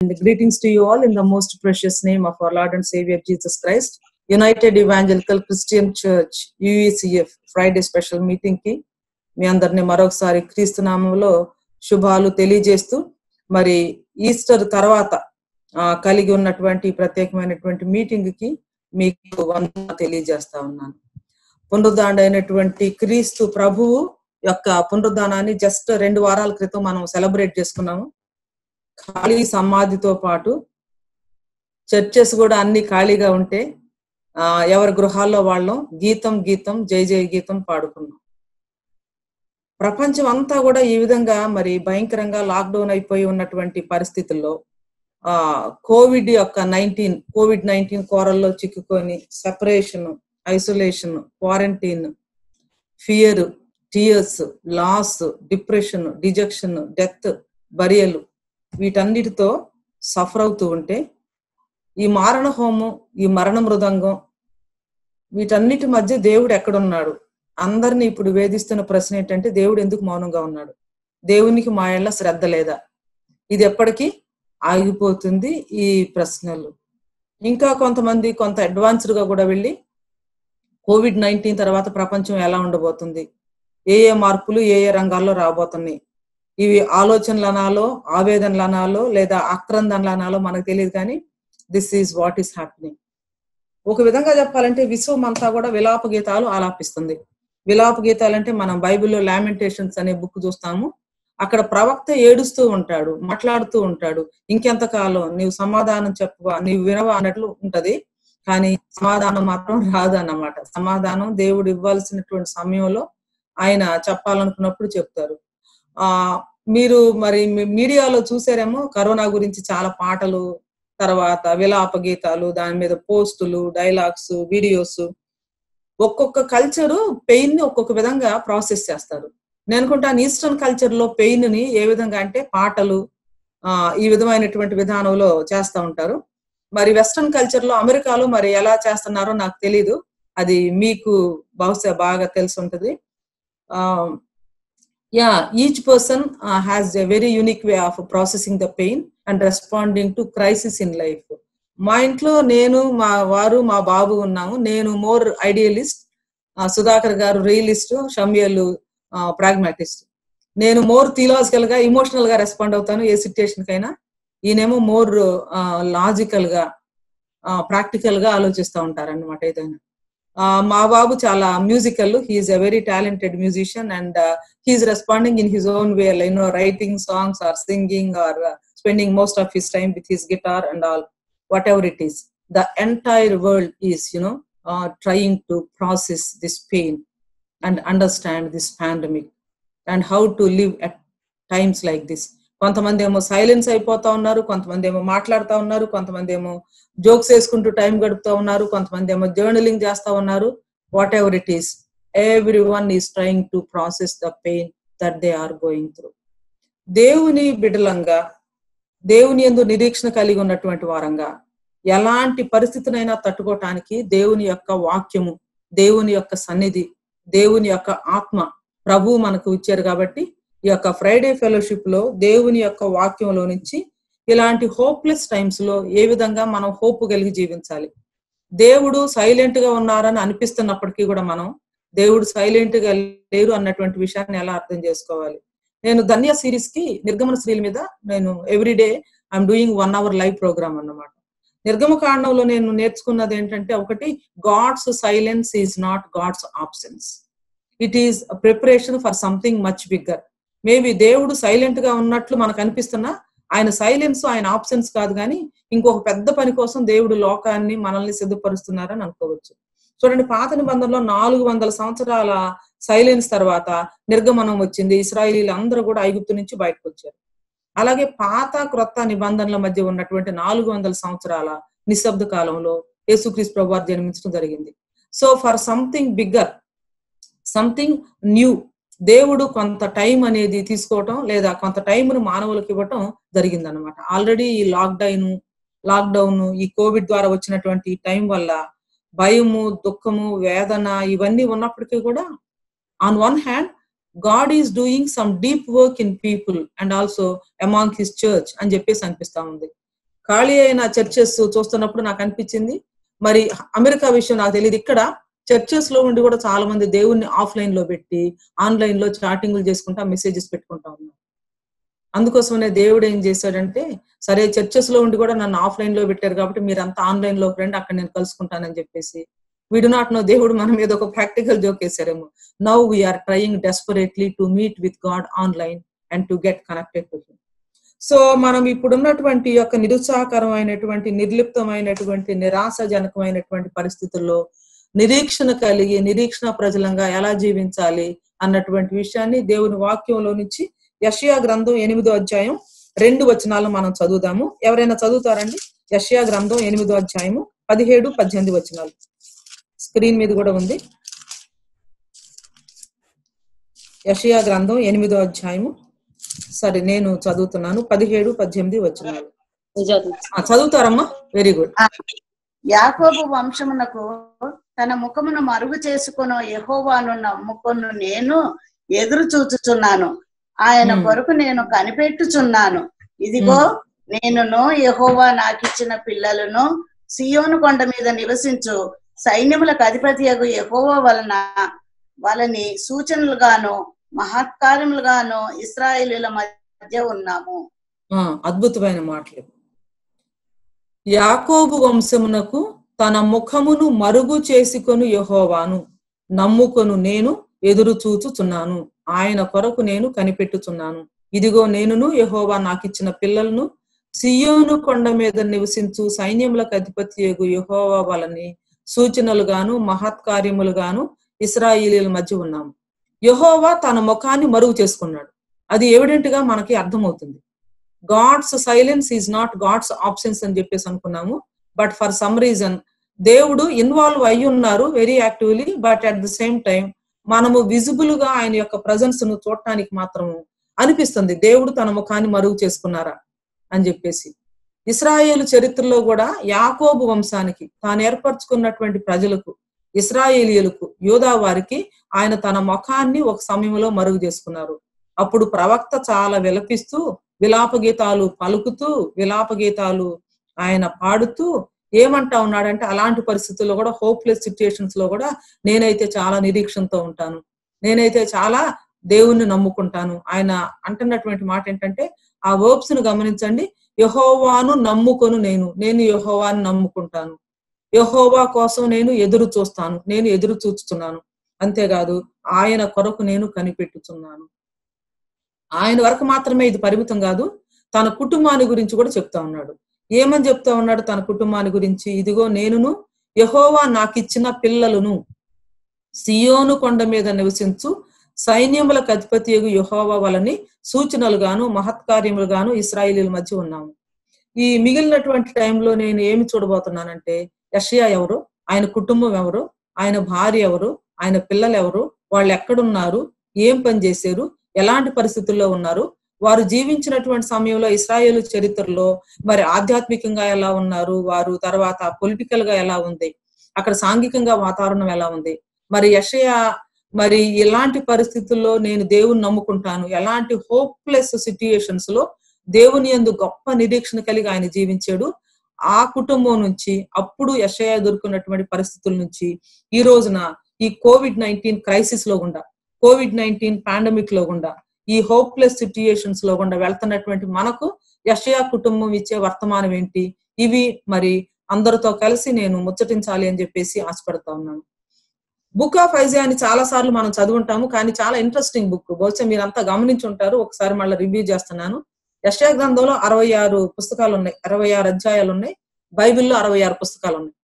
And greetings to you all in the most precious name of our Lord and Savior Jesus Christ. United Evangelical Christian Church UECF Friday special meeting కి మీ అందరిని మరొకసారి క్రీస్తు నామములో శుభాలు తెలియజేస్తూ మరి Easter తర్వాత కలిగి ఉన్నటువంటి ప్రత్యేకమైనటువంటి మీటింగ్ కి మీకు వందనాలు తెలియజేస్తా ఉన్నాను. పునరుద్ధానుడైనటువంటి క్రీస్తు ప్రభువు యొక్క పునరుద్ధానాన్ని జస్ట్ 2 వారాల క్రితం మనం సెలబ్రేట్ చేసుకున్నాము. ఖాళీ సమాధితో పాటు చర్చెస్ కూడా అన్ని ఖాళీగా ఉంటే ఎవరి గృహాల్లో వాళ్ళం గీతం గీతం జై జై గీతం పాడుకున్నాం. ప్రపంచం అంతా కూడా ఈ విధంగా మరి భయంకరంగా లాక్డౌన్ అయిపోయి ఉన్నటువంటి పరిస్థితుల్లో కోవిడ్ 19 కోరల్లో చిక్కుకొని separation, isolation, quarantine, fear, tears, loss, depression, dejection, death, బరియలు వీటన్నిటితో సఫర్ అవుతూ ఉంటే ఈ మారణ హోమం, ఈ మరణ మృదంగం వీటన్నిటి మధ్య దేవుడు ఎక్కడున్నాడు? అందరినీ ఇప్పుడు వేధిస్తున్న ప్రశ్న ఏంటంటే దేవుడు ఎందుకు మౌనంగా ఉన్నాడు? దేవునికి మా యెడల శ్రద్ధ లేదా? ఇది ఎప్పటికీ ఆగిపోతుంది ఈ ప్రశ్నలు. ఇంకా కొంతమంది కొంత అడ్వాన్స్డ్ గా కూడా వెళ్ళి COVID-19 తర్వాత ప్రపంచం ఎలా ఉండబోతుంది, ఏ మార్పులు ఏ రంగాల్లో రాబోతున్నాయి, ఇవి ఆలోచనలు అనాలో, ఆవేదనలు అనాలో, లేదా ఆక్రందనలు అనాలో మనకు తెలియదు, కానీ this is what is happening. ఒక విధంగా చెప్పాలంటే విశ్వం అంతా కూడా విలాప గీతాలు ఆలాపిస్తుంది. విలాప గీతాలు అంటే మనం బైబిల్లో లామెంటేషన్స్ అనే బుక్ చూస్తాము. అక్కడ ప్రవక్త ఏడుస్తూ ఉంటాడు, మాట్లాడుతూ ఉంటాడు. ఇంకెంతకాలం నీవు సమాధానం చెప్పవా, నీవు వినవా అన్నట్లు ఉంటది. కానీ సమాధానం మాత్రం రాదు అన్నమాట. సమాధానం దేవుడు ఇవ్వాల్సినటువంటి సమయంలో ఆయన చెప్పాలనుకున్నప్పుడు చెప్తారు. మీరు మరి మీడియాలో చూసారేమో కరోనా గురించి చాలా పాటలు, తర్వాత విలాప గీతాలు, దాని మీద పోస్టులు, డైలాగ్స్, వీడియోస్. ఒక్కొక్క కల్చరు పెయిన్ ని ఒక్కొక్క విధంగా ప్రాసెస్ చేస్తారు. నేను అనుకుంటాను ఈస్టర్న్ కల్చర్ లో పెయిన్ ని ఏ విధంగా అంటే పాటలు ఈ విధమైనటువంటి విధానంలో చేస్తూ ఉంటారు. మరి వెస్టర్న్ కల్చర్ లో అమెరికాలో మరి ఎలా చేస్తున్నారో నాకు తెలీదు, అది మీకు బహుశా బాగా తెలిసి ఉంటది. Each person has a very unique way of processing the pain and responding to crisis in life. మా ఇంట్లో నేను, మా వారు, మా బాబు ఉన్నాము. నేను మోర్ ఐడియలిస్ట్, సుధాకర్ గారు రియలిస్ట్, షమ్యలు ప్రాగ్మాటిస్ట్. నేను మోర్ థియలాజికల్ గా, ఇమోషనల్ గా రెస్పాండ్ అవుతాను ఏ సిచ్యుయేషన్ కైనా. ఈయనేమో మోర్ లాజికల్ గా, ప్రాక్టికల్ గా ఆలోచిస్తూ ఉంటారన్నమాట ఏదైనా. మా బాబు చాలా musical, he's a very talented musician and he's responding in his own way, writing songs or singing or spending most of his time with his guitar and all, whatever it is. The entire world is trying to process this pain and understand this pandemic and how to live at times like this. కొంతమంది ఏమో silence అయిపోతా ఉన్నారు, కొంతమంది ఏమో మాట్లాడుతూ ఉన్నారు, కొంతమంది ఏమో జోక్స్ వేసుకుంటూ టైం గడుపుతూ ఉన్నారు, కొంతమంది ఏమో జర్నలింగ్ చేస్తా ఉన్నారు. Whatever it is, everyone is trying to process the pain that they are going through. దేవుని బిడ్డలంగా, దేవుని యందు నిరీక్షణ కలిగి ఉన్నటువంటి వారంగా ఎలాంటి పరిస్థితినైనా తట్టుకోవటానికి దేవుని యొక్క వాక్యము, దేవుని యొక్క సన్నిధి, దేవుని యొక్క ఆత్మ ప్రభువు మనకు ఇచ్చారు. కాబట్టి ఈ యొక్క ఫ్రైడే ఫెలోషిప్ లో దేవుని యొక్క వాక్యంలో నుంచి ఇలాంటి హోప్లెస్ టైమ్స్ లో ఏ విధంగా మనం హోప్ కలిగి జీవించాలి. దేవుడు సైలెంట్ గా ఉన్నారని అనిపిస్తున్నప్పటికీ కూడా మనం దేవుడు సైలెంట్ గా లేరు అన్నటువంటి విషయాన్ని ఎలా అర్థం చేసుకోవాలి. నేను ధన్య సిరీస్ కి నిర్గమన స్త్రీల మీద నేను everyday I'm doing 1 hour live programme అన్నమాట. నిర్గమకాండంలో నేను నేర్చుకున్నది ఏంటంటే, ఒకటి, God's silence is not God's absence, it is preparation for something much bigger. Maybe దేవుడు సైలెంట్ గా ఉన్నట్లు మనకు అనిపిస్తున్నా ఆయన సైలెన్స్, ఆయన ఆబ్సెన్స్ కాదు, కానీ ఇంకొక పెద్ద పని కోసం దేవుడు లోకాన్ని, మనల్ని సిద్ధపరుస్తున్నారని అనుకోవచ్చు. చూడండి, పాత నిబంధనలో 400 సంవత్సరాల సైలెన్స్ తర్వాత నిర్గమనం వచ్చింది. ఇశ్రాయేలీలు అందరూ కూడా ఐగుప్తు నుంచి బయటకు వచ్చారు. అలాగే పాత క్రొత్త నిబంధనల మధ్య ఉన్నటువంటి 400 సంవత్సరాల నిశ్శబ్ద కాలంలో యేసుక్రీస్తు ప్రభువారు జన్మించడం జరిగింది. So for something bigger, something new, దేవుడు కొంత టైం అనేది తీసుకోవటం, లేదా కొంత టైంను మానవులకు ఇవ్వటం జరిగింది అనమాట. ఆల్రెడీ ఈ లాక్డౌన్ ఈ కోవిడ్ ద్వారా వచ్చినటువంటి టైం వల్ల భయము, దుఃఖము, వేదన ఇవన్నీ ఉన్నప్పటికీ కూడా on one hand God is doing some deep work in people and also among his church అని చెప్పేసి అనిపిస్తా ఉంది. ఖాళీ అయిన చర్చెస్ చూస్తున్నప్పుడు నాకు అనిపించింది, మరి అమెరికా విషయం నాకు తెలియదు, ఇక్కడ చర్చెస్ లో ఉండి కూడా చాలా మంది దేవుణ్ణి ఆఫ్లైన్ లో పెట్టి ఆన్లైన్ లో చాటింగ్లు చేసుకుంటా మెసేజెస్ పెట్టుకుంటా ఉన్నారు. అందుకోసమనే దేవుడు ఏం చేశాడంటే, సరే చర్చెస్ లో ఉండి కూడా నన్ను ఆఫ్లైన్ లో పెట్టారు కాబట్టి మీరంతా ఆన్లైన్ లో రండి, అక్కడ నేను కలుసుకుంటానని చెప్పేసి. వీ డు నాట్ నో, దేవుడు మన మీద ఒక ప్రాక్టికల్ జోక్ వేశారేమో. Now we are trying desperately to meet with God online and to get connected to him. So మనం ఇప్పుడున్నటువంటి యొక్క నిరుత్సాహకరమైనటువంటి, నిర్లిప్తమైనటువంటి, నిరాశజనకమైనటువంటి పరిస్థితుల్లో నిరీక్షణ కలిగి నిరీక్షణ ప్రజలంగా ఎలా జీవించాలి అన్నటువంటి విషయాన్ని దేవుని వాక్యంలో నుంచి యెషయా గ్రంథం 8వ అధ్యాయం 2 వచనాలు మనం చదువుదాము. ఎవరైనా చదువుతారండి? యెషయా గ్రంథం 8వ అధ్యాయము 17, 18 వచనాలు స్క్రీన్ మీద కూడా ఉంది. యెషయా గ్రంథం 8వ అధ్యాయము, సరే నేను చదువుతున్నాను, 17, 18 వచనాలు చదువుతారమ్మా? Very good. యాకోబు వంశమునకు తన ముఖమును మరుగు చేసుకుని యెహోవాను నమ్ముకొను నేను ఎదురు చూచుచున్నాను, ఆయన కొరకు నేను కనిపెట్టుచున్నాను. ఇదిగో నేనును యెహోవా నాకిచ్చిన పిల్లలను సియోను కొండ మీద నివసించు సైన్యములకు అధిపతియగు యెహోవా వలన వాళ్ళని సూచనలుగాను మహత్కార్యములుగాను ఇశ్రాయేలీయుల మధ్య ఉన్నాము. అద్భుతమైన మాటలు. యాకోబు వంశమునకు తన ముఖమును మరుగు చేసుకొను యెహోవాను నమ్ముకొను నేను ఎదురు చూచుచున్నాను, ఆయన కొరకు నేను కనిపెట్టుచున్నాను. ఇదిగో నేనును యెహోవా నాకిచ్చిన పిల్లలను సియోను కొండ మీద నివసించు సైన్యములకు అధిపతియగు యెహోవా వలని సూచనలుగాను మహత్కార్యములుగాను ఇశ్రాయేలీయుల మధ్య ఉన్నాము. యెహోవా తన ముఖాన్ని మరుగు చేసుకున్నాడు. అది ఎవిడెంట్ గా మనకి అర్థమవుతుంది. God's silence is not God's absence అని చెప్పేసి అనుకున్నాము. బట్ ఫర్ సమ్ రీజన్ దేవుడు ఇన్వాల్వ్ అయ్యి ఉన్నారు very actively. But at the same time మనము విజిబుల్ గా ఆయన యొక్క ప్రజెన్స్ ను చూడటానికి మాత్రము అనిపిస్తుంది దేవుడు తన ముఖాన్ని మరుగు చేసుకున్నారా అని చెప్పేసి. ఇశ్రాయేలు చరిత్రలో కూడా యాకోబు వంశానికి తాను ఏర్పరచుకున్నటువంటి ప్రజలకు, ఇశ్రాయేలీయులకు, యూదా వారికి ఆయన తన ముఖాన్ని ఒక సమయంలో మరుగు చేసుకున్నారు. అప్పుడు ప్రవక్త చాలా విలపిస్తూ విలాప గీతాలు పలుకుతూ విలాప గీతాలు ఆయన పాడుతూ ఏమంటా ఉన్నాడంటే, అలాంటి పరిస్థితుల్లో కూడా, హోప్లెస్ సిచ్యుయేషన్స్ లో కూడా నేనైతే చాలా నిరీక్షణతో ఉంటాను, నేనైతే చాలా దేవుణ్ణి నమ్ముకుంటాను. ఆయన అంటున్నటువంటి మాట ఏంటంటే, ఆ వర్బ్స్ ను గమనించండి. యెహోవాను నమ్ముకొను నేను యెహోవాను నమ్ముకుంటాను, యెహోవా కోసం నేను ఎదురు చూస్తాను, నేను ఎదురు చూస్తున్నాను. అంతేకాదు ఆయన కొరకు నేను కనిపెట్టుచున్నాను. ఆయన వరకు మాత్రమే ఇది పరిమితం కాదు, తన కుటుంబాన్ని గురించి కూడా చెప్తా ఉన్నాడు. ఏమని చెప్తా ఉన్నాడు తన కుటుంబాన్ని గురించి? ఇదిగో నేనును యెహోవా నాకిచ్చిన పిల్లలను సియోను కొండ మీద నివసించు సైన్యములకు అధిపతియగు యెహోవా వలని సూచనలుగాను మహత్కార్యములుగాను ఇశ్రాయేలీయుల మధ్య ఉన్నాము. ఈ మిగిలినటువంటి టైంలో నేను ఏమి చూడబోతున్నానంటే, యెషయా ఎవరు, ఆయన కుటుంబం ఎవరు, ఆయన భార్య ఎవరు, ఆయన పిల్లలు ఎవరు, వాళ్ళు ఎక్కడున్నారు, ఏం పని చేశారు, ఎలాంటి పరిస్థితుల్లో ఉన్నారు, వారు జీవించినటువంటి సమయంలో ఇశ్రాయేలు చరిత్రలో మరి ఆధ్యాత్మికంగా ఎలా ఉన్నారు, వారు తర్వాత పొలిటికల్ గా ఎలా ఉంది, అక్కడ సాంఘికంగా వాతావరణం ఎలా ఉంది, మరి యెషయా మరి ఎలాంటి పరిస్థితుల్లో నేను దేవుని నమ్ముకుంటాను, ఎలాంటి హోప్లెస్ సిచ్యుయేషన్స్ లో దేవుని యందు గొప్ప నిరీక్షణ కలిగి ఆయన జీవించాడు. ఆ కుటుంబం నుంచి, అప్పుడు యెషయా ఎదుర్కొన్నటువంటి పరిస్థితుల నుంచి, ఈ రోజున ఈ COVID-19 క్రైసిస్ లో గుండా, COVID-19 పాండమిక్ లో గుండా, ఈ హోప్లెస్ సిచ్యుయేషన్స్ లో గుండా వెళ్తున్నటువంటి మనకు యెషయా కుటుంబం ఇచ్చే వర్తమానం ఏంటి, ఇవి మరి అందరితో కలిసి నేను ముచ్చటించాలి అని చెప్పేసి ఆశపడతా ఉన్నాను. బుక్ ఆఫ్ ఐజాయాని చాలా సార్లు మనం చదువుంటాము, కానీ చాలా ఇంట్రెస్టింగ్ బుక్. బహుశా మీరంతా గమనించి ఉంటారు, ఒకసారి మళ్ళీ రివ్యూ చేస్తున్నాను. యెషయా గ్రంథంలో 66 పుస్తకాలు ఉన్నాయి, 66 అధ్యాయాలు ఉన్నాయి. బైబిల్లో 66 పుస్తకాలు ఉన్నాయి.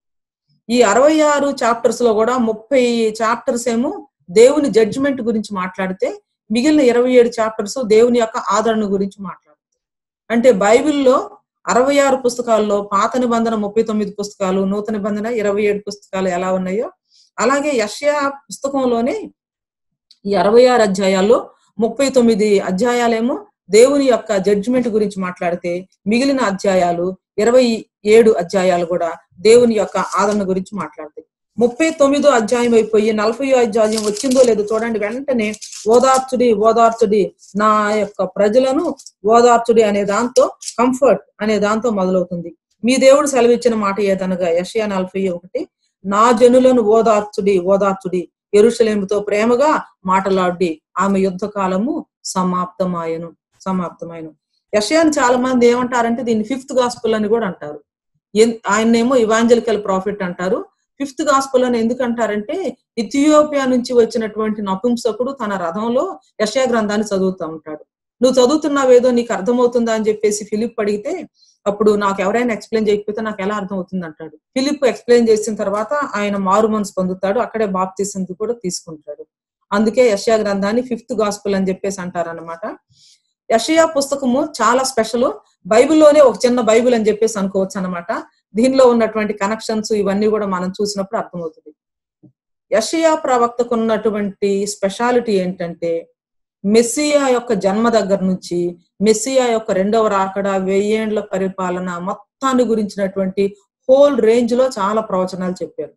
ఈ 66 చాప్టర్స్ లో కూడా 30 చాప్టర్స్ ఏమో దేవుని జడ్జిమెంట్ గురించి మాట్లాడితే, మిగిలిన 27 చాప్టర్స్ దేవుని యొక్క ఆదరణ గురించి మాట్లాడుతాయి. అంటే బైబిల్లో 66 పుస్తకాల్లో పాత నిబంధన 39 పుస్తకాలు, నూతన నిబంధన 27 పుస్తకాలు ఎలా ఉన్నాయో, అలాగే యెషయా పుస్తకంలోనే ఈ 66 అధ్యాయాల్లో 39 అధ్యాయాలేమో దేవుని యొక్క జడ్జిమెంట్ గురించి మాట్లాడితే, మిగిలిన అధ్యాయాలు 27 అధ్యాయాలు కూడా దేవుని యొక్క ఆదరణ గురించి మాట్లాడతాయి. 39వ అధ్యాయం అయిపోయి 40వ అధ్యాయం వచ్చిందో లేదో చూడండి, వెంటనే ఓదార్చుడి ఓదార్చుడి నా యొక్క ప్రజలను ఓదార్చుడి అనే దాంతో, కంఫర్ట్ అనే దాంతో మొదలవుతుంది. మీ దేవుడు సెలవిచ్చిన మాట ఏదనగా యెషయా 40:1, నా జనులను ఓదార్చుడి ఓదార్చుడి, యెరూషలేముతో ప్రేమగా మాటలాడి, ఆమె యుద్ధ కాలము సమాప్తమాయను. యెషయాని చాలా మంది ఏమంటారంటే దీన్ని 5th గాస్పెల్ అని కూడా అంటారు. ఆయన్నేమో ఇవాంజలికల్ ప్రాఫిట్ అంటారు. 5th గాస్పెల్ అని ఎందుకు అంటారంటే, ఇథియోపియా నుంచి వచ్చినటువంటి నపుంసకుడు తన రథంలో యెషయా గ్రంథాన్ని చదువుతూ ఉంటాడు. నువ్వు చదువుతున్నావేదో నీకు అర్థమవుతుందా అని చెప్పేసి ఫిలిప్ అడిగితే, అప్పుడు నాకు ఎవరైనా ఎక్స్ప్లెయిన్ చేయకపోతే నాకు ఎలా అర్థం అవుతుంది అంటాడు. ఫిలిప్ ఎక్స్ప్లెయిన్ చేసిన తర్వాత ఆయన మారు మనసు పొందుతాడు, అక్కడే బాప్తిసం కూడా తీసుకుంటాడు. అందుకే యెషయా గ్రంథాన్ని 5th గాస్పెల్ అని చెప్పేసి అంటారనమాట. యెషయా పుస్తకము చాలా స్పెషల్. బైబిల్లోనే ఒక చిన్న బైబిల్ అని చెప్పేసి అనుకోవచ్చు అనమాట. దీనిలో ఉన్నటువంటి కనెక్షన్స్ ఇవన్నీ కూడా మనం చూసినప్పుడు అర్థమవుతుంది. యెషయా ప్రవక్తకు ఉన్నటువంటి స్పెషాలిటీ ఏంటంటే, మెస్సియా యొక్క జన్మ దగ్గర నుంచి మెస్సియా యొక్క 2వ రాకడ, 1000 ఏండ్ల పరిపాలన మొత్తాన్ని గురించినటువంటి హోల్ రేంజ్ లో చాలా ప్రవచనాలు చెప్పారు.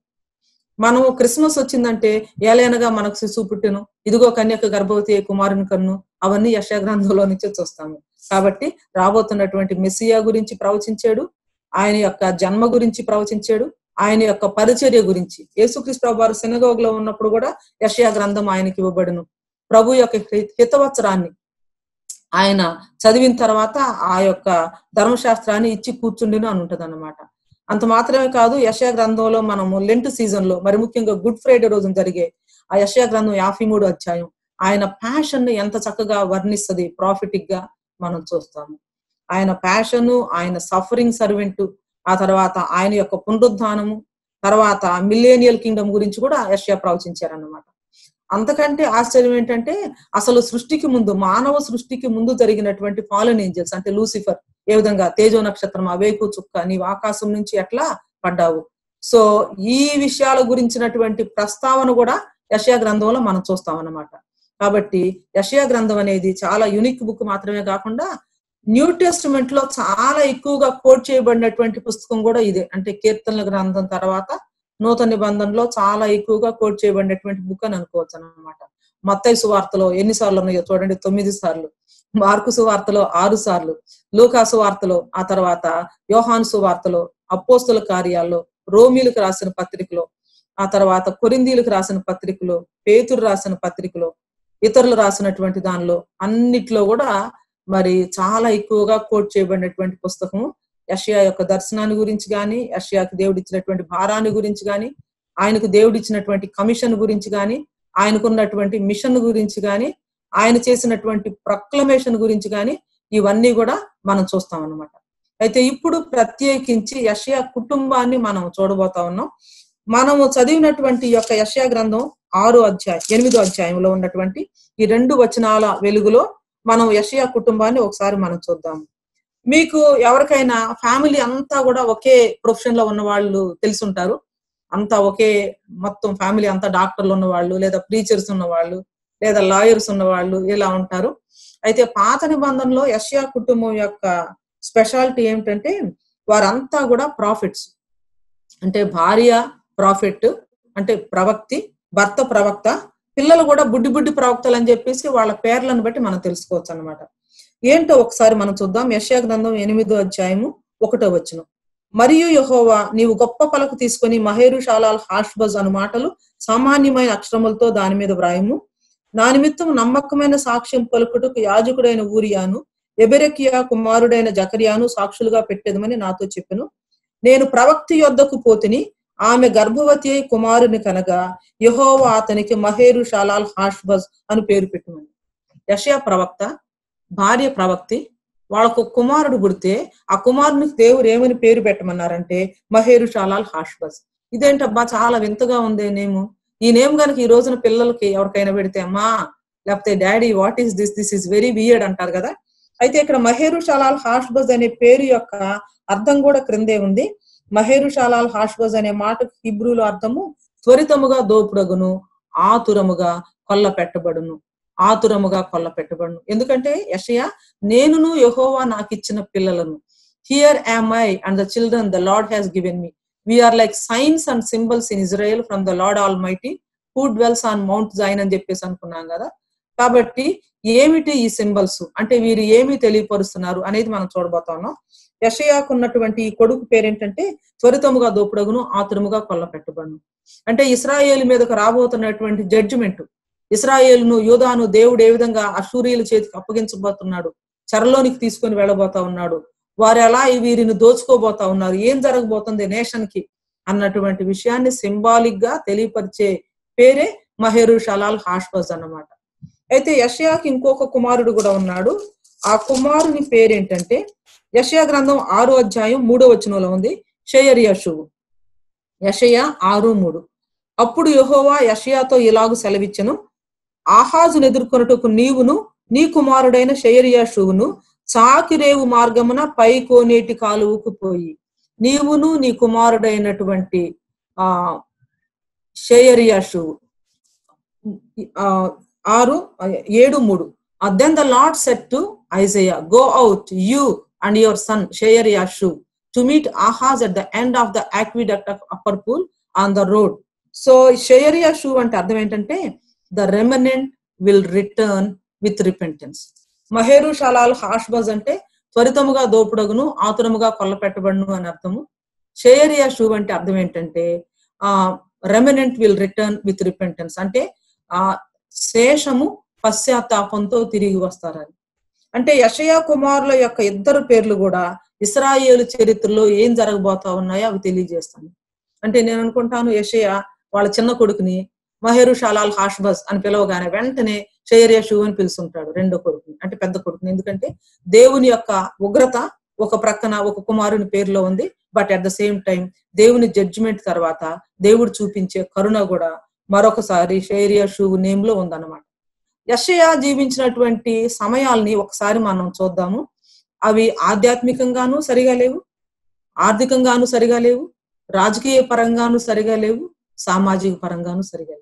మనం క్రిస్మస్ వచ్చిందంటే ఏలైనగా మనకు శిశువు పుట్టెను, ఇదిగో కన్యక గర్భవతి కుమారుని కన్ను, అవన్నీ యెషయా గ్రంథంలో నుంచే చూస్తాము. కాబట్టి రాబోతున్నటువంటి మెస్సియా గురించి ప్రవచించాడు, ఆయన యొక్క జన్మ గురించి ప్రవచించాడు, ఆయన యొక్క పరిచర్య గురించి. యేసుక్రీస్తు ప్రభువారు సినగోగులో ఉన్నప్పుడు కూడా యెషయా గ్రంథం ఆయనకి ఇవ్వబడును. ప్రభు యొక్క హితవత్సరాన్ని ఆయన చదివిన తర్వాత ఆ యొక్క ధర్మశాస్త్రాన్ని ఇచ్చి కూర్చుండిను అని ఉంటది అన్నమాట. అంత మాత్రమే కాదు, యెషయా గ్రంథంలో మనము లెంట్ సీజన్ లో, మరి ముఖ్యంగా గుడ్ ఫ్రైడే రోజున జరిగే ఆ యెషయా గ్రంథం 53వ అధ్యాయం ఆయన ప్యాషన్ ని ఎంత చక్కగా వర్ణిస్తుంది ప్రాఫిటిక్ గా మనం చూస్తాము. ఆయన ప్యాషను, ఆయన సఫరింగ్ సర్వెంట్, ఆ తర్వాత ఆయన యొక్క పునరుద్ధానము, తర్వాత మిలేనియల్ కింగ్డమ్ గురించి కూడా యెషయా ప్రవచించారన్నమాట. అంతకంటే ఆశ్చర్యం ఏంటంటే, అసలు సృష్టికి ముందు, మానవ సృష్టికి ముందు జరిగినటువంటి ఫాలెన్ ఏంజల్స్ అంటే లూసిఫర్ ఏ విధంగా తేజో నక్షత్రం, అవేకు చుక్క, నీవు ఆకాశం నుంచి ఎట్లా పడ్డావు, సో ఈ విషయాల గురించినటువంటి ప్రస్తావన కూడా యెషయా గ్రంథంలో మనం చూస్తాం అన్నమాట. కాబట్టి యెషయా గ్రంథం అనేది చాలా యూనిక్ బుక్ మాత్రమే కాకుండా న్యూ టెస్టిమెంట్ లో చాలా ఎక్కువగా కోట్ చేయబడినటువంటి పుస్తకం కూడా ఇదే. అంటే కీర్తనల గ్రంథం తర్వాత నూతన నిబంధనలో చాలా ఎక్కువగా కోట్ చేయబడినటువంటి బుక్ అని అనుకోవచ్చు అన్నమాట. మత్తయి సువార్తలో ఎన్నిసార్లు ఉన్నాయో చూడండి, 9 సార్లు. మార్కు సువార్తలో 6 సార్లు, లూకా సువార్తలో, ఆ తర్వాత యోహాను సువార్తలో, అపోస్తుల కార్యాల్లో, రోమీలకు రాసిన పత్రికలో, ఆ తర్వాత కొరింథీలకు రాసిన పత్రికలో, పేతురు రాసిన పత్రికలో, ఇతరులు రాసినటువంటి దానిలో అన్నిట్లో కూడా మరి చాలా ఎక్కువగా కోట్ చేయబడినటువంటి పుస్తకము. యెషయా యొక్క దర్శనాన్ని గురించి గాని, యెషయాకి దేవుడు ఇచ్చినటువంటి భారాన్ని గురించి గాని, ఆయనకు దేవుడు ఇచ్చినటువంటి కమిషన్ గురించి గాని, ఆయనకున్నటువంటి మిషన్ గురించి గాని, ఆయన చేసినటువంటి ప్రొక్లమేషన్ గురించి గాని, ఇవన్నీ కూడా మనం చూస్తాం అన్నమాట. అయితే ఇప్పుడు ప్రత్యేకించి యెషయా కుటుంబాన్ని మనం చూడబోతా ఉన్నాం. మనము చదివినటువంటి యొక్క యెషయా గ్రంథం 8వ అధ్యాయంలో ఉన్నటువంటి ఈ 2 వచనాల వెలుగులో మనం యెషయా కుటుంబాన్ని ఒకసారి మనం చూద్దాం. మీకు ఎవరికైనా ఫ్యామిలీ అంతా కూడా ఒకే ప్రొఫెషన్ లో ఉన్న వాళ్ళు తెలుసుంటారు. అంతా ఒకే మొత్తం ఫ్యామిలీ అంతా డాక్టర్లు ఉన్నవాళ్ళు, లేదా ప్రీచర్స్ ఉన్నవాళ్ళు, లేదా లాయర్స్ ఉన్నవాళ్ళు ఇలా ఉంటారు. అయితే పాత నిబంధనలో యెషయా కుటుంబం యొక్క స్పెషాలిటీ ఏమిటంటే, వారంతా కూడా ప్రాఫిట్స్. అంటే భార్య ప్రాఫిట్ అంటే ప్రవక్తి, భర్త ప్రవక్త, పిల్లలు కూడా బుడ్డి ప్రవక్తలు అని చెప్పేసి వాళ్ళ పేర్లను బట్టి మనం తెలుసుకోవచ్చు అన్నమాట. ఏంటో ఒకసారి మనం చూద్దాం. యెషయా గ్రంథం 8వ అధ్యాయము 1వ వచనం. మరియు యెహోవా, నీవు గొప్ప పలక తీసుకొని మహేరుషాలాల్ హాష్బజ్ అను మాటలు సామాన్యమైన అక్షరములతో దాని మీద వ్రాయము. నా నిమిత్తం నమ్మకమైన సాక్ష్యం పలుకుటకు యాజకుడైన ఊరియాను, ఎబెరెకియా కుమారుడైన జకర్యాను సాక్షులుగా పెట్టేదమని నాతో చెప్పెను. నేను ప్రవక్తి యొద్దకు పోతిని, ఆమె గర్భవతి అయి కుమారుని కనగా యెహోవా అతనికి మహేరుషాలాల్ హాష్బజ్ అని పేరు పెట్టమని. యెషయా ప్రవక్త, భార్య ప్రవక్తి, వాళ్ళకు కుమారుడు పుడితే ఆ కుమారునికి దేవుడు ఏమని పేరు పెట్టమన్నారంటే మహేరుషాలాల్ హాష్బజ్. ఇదేంటబ్బా చాలా వింతగా ఉంది నేము. ఈ నేమ్ కనుక ఈ రోజున పిల్లలకి ఎవరికైనా పెడితే అమ్మా లేకపోతే daddy what is this is very weird అంటారు కదా. అయితే ఇక్కడ మహేరుషాలాల్ హాష్బజ్ అనే పేరు యొక్క అర్థం కూడా క్రిందే ఉంది. మహేరుషాలాల్ హాష్బజ్ అనే మాటకు హిబ్రూలో అర్థము త్వరితముగా దోపుడగును, ఆతురముగా కొల్ల పెట్టబడును. ఆతురముగా కొల్ల పెట్టబడును. ఎందుకంటే యెషయా, నేనును యెహోవా నాకు ఇచ్చిన పిల్లలను, here am I and the children the Lord has given me, we're like signs and symbols in Israel from the Lord almighty who dwells on Mount Zion అని చెప్పేసి అనుకున్నాం కదా. కాబట్టి ఏమిటి ఈ సింబల్స్ అంటే వీరు ఏమి తెలియపరుస్తున్నారు అనేది మనం చూడబోతా ఉన్నాం. యెషయాకు ఉన్నటువంటి ఈ కొడుకు పేరేంటంటే త్వరితముగా దోపుడగును ఆతురముగా కొల్లపెట్టబడును. అంటే ఇశ్రాయేలు మీదకు రాబోతున్నటువంటి జడ్జిమెంట్, ఇశ్రాయేలును యూదాను దేవుడు ఏ విధంగా అశూరీయుల చేతికి అప్పగించబోతున్నాడు, చెరలోనికి తీసుకొని వెళ్ళబోతా ఉన్నాడు, వారు ఎలా వీరిని దోచుకోబోతా ఉన్నారు, ఏం జరగబోతుంది నేషన్ కి అన్నటువంటి విషయాన్ని సింబాలిక్ గా తెలియపరిచే పేరే మహేరుషలాల్ హాష్బజ్ అన్నమాట. అయితే యెషయాకి ఇంకొక కుమారుడు కూడా ఉన్నాడు. ఆ కుమారుని పేరేంటంటే యెషయా గ్రంథం 6వ అధ్యాయం 3వ వచనంలో ఉంది, షయర్యాషువు. యెషయా 6:3. అప్పుడు యెహోవా యెషయాతో ఇలాగు సెలవిచ్చెను, ఆహాజును ఎదుర్కొనుటకు నీవును నీ కుమారుడైన షయర్యాషువును చాకిరేవు మార్గమున పై కోనేటి కాలువకు పోయి నీవును నీ కుమారుడైనటువంటి షయర్యాషువు 6:7. Then the Lord said to Isaiah, go out, you and your son Sheyar-Yashub, to meet Ahaz at the end of the aqueduct of Upper Pool on the road. So Sheyar-Yashub అంటే అర్థం ఏంటంటే the remnant will return with repentance. మహేరుషలాల్ హాష్బజ్ అంటే త్వరితముగా దోపుడగును ఆతురముగా కొల్లపెట్టబడును అని అర్థము. షయర్యాషుబ్ అంటే అర్థం ఏంటంటే remnant will return with repentance అంటే శేషము పశ్చాత్తాపంతో తిరిగి వస్తారని. అంటే యెషయా కుమారుల యొక్క ఇద్దరు పేర్లు కూడా ఇశ్రాయేలు చరిత్రలో ఏం జరగబోతా ఉన్నాయో అవి తెలియజేస్తాను. అంటే నేను అనుకుంటాను యెషయా వాళ్ళ చిన్న కొడుకుని మహేరుషలాల్ హాష్బజ్ అని పిలవగానే వెంటనే షయర్యాషుబ్ అని పిలుస్తుంటాడు రెండో కొడుకుని, అంటే పెద్ద కొడుకుని. ఎందుకంటే దేవుని యొక్క ఉగ్రత ఒక ప్రక్కన ఒక కుమారుని పేరులో ఉంది, but at the same time దేవుని జడ్జిమెంట్ తర్వాత దేవుడు చూపించే కరుణ కూడా మరొకసారి షయర్యాషుబ్ నేమ్ లో ఉందన్నమాట. యెషయా జీవించినటువంటి సమయాల్ని ఒకసారి మనం చూద్దాము. అవి ఆధ్యాత్మికంగాను సరిగా లేవు, ఆర్థికంగాను సరిగా లేవు, రాజకీయ పరంగాను సరిగా లేవు, సామాజిక పరంగాను సరిగా లేవు.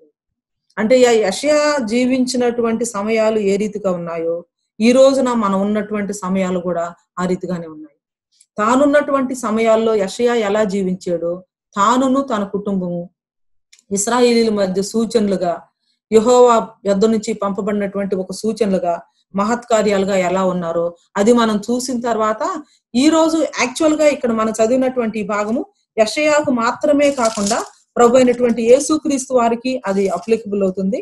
అంటే యెషయా జీవించినటువంటి సమయాలు ఏ రీతిగా ఉన్నాయో ఈ రోజున మనం ఉన్నటువంటి సమయాలు కూడా ఆ రీతిగానే ఉన్నాయి. తానున్నటువంటి సమయాల్లో యెషయా ఎలా జీవించాడో తానును తన కుటుంబము ఇశ్రాయేలీల మధ్య సూచనలుగా, యెహోవా యొద్ద నుంచి పంపబడినటువంటి ఒక సూచనలుగా, మహత్కార్యాలుగా ఎలా ఉన్నారో అది మనం చూసిన తర్వాత ఈ రోజు యాక్చువల్ గా ఇక్కడ మనం చదివినటువంటి ఈ భాగము యెషయాకు మాత్రమే కాకుండా ప్రభు అయినటువంటి యేసుక్రీస్తు వారికి అది అప్లికబుల్ అవుతుంది.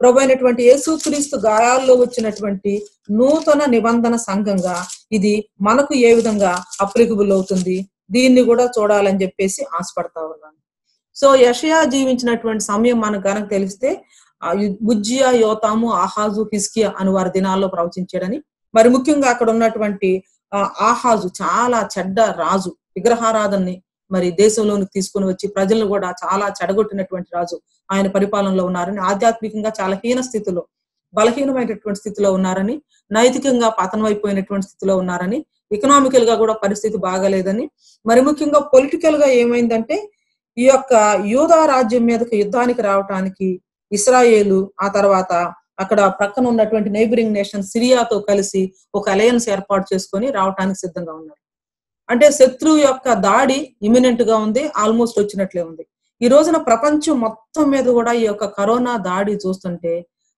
ప్రభు అయినటువంటి యేసుక్రీస్తు గాయాల్లో వచ్చినటువంటి నూతన నిబంధన సంఘంగా ఇది మనకు ఏ విధంగా అప్లికబుల్ అవుతుంది, దీన్ని కూడా చూడాలని చెప్పేసి ఆశపడతా ఉన్నాను. సో యెషయా జీవించినటువంటి సమయం మనకు గనక తెలిస్తే ఉజ్జియా, యోతాము, ఆహాజు, హిజ్కియా అని వారి దినాల్లో ప్రవచించాడని, మరి ముఖ్యంగా అక్కడ ఉన్నటువంటి ఆహాజు చాలా చెడ్డ రాజు, విగ్రహారాధనని మరి దేశంలోనికి తీసుకుని వచ్చి ప్రజలను కూడా చాలా చెడగొట్టినటువంటి రాజు ఆయన పరిపాలనలో ఉన్నారని, ఆధ్యాత్మికంగా చాలా హీన స్థితిలో బలహీనమైనటువంటి స్థితిలో ఉన్నారని, నైతికంగా పతనమైపోయినటువంటి స్థితిలో ఉన్నారని, ఎకనామికల్ గా కూడా పరిస్థితి బాగాలేదని, మరి ముఖ్యంగా పొలిటికల్ గా ఏమైందంటే ఈ యొక్క యూదా రాజ్యం మీదకి యుద్ధానికి రావటానికి ఇశ్రాయేలు ఆ తర్వాత అక్కడ ప్రక్కన ఉన్నటువంటి నైబరింగ్ నేషన్ సిరియాతో కలిసి ఒక అలయన్స్ ఏర్పాటు చేసుకొని రావటానికి సిద్ధంగా ఉన్నారు. అంటే శత్రువు యొక్క దాడి ఇమినెంట్ గా ఉంది, ఆల్మోస్ట్ వచ్చినట్లే ఉంది. ఈ రోజున ప్రపంచం మొత్తం మీద కూడా ఈ యొక్క కరోనా దాడి చూస్తుంటే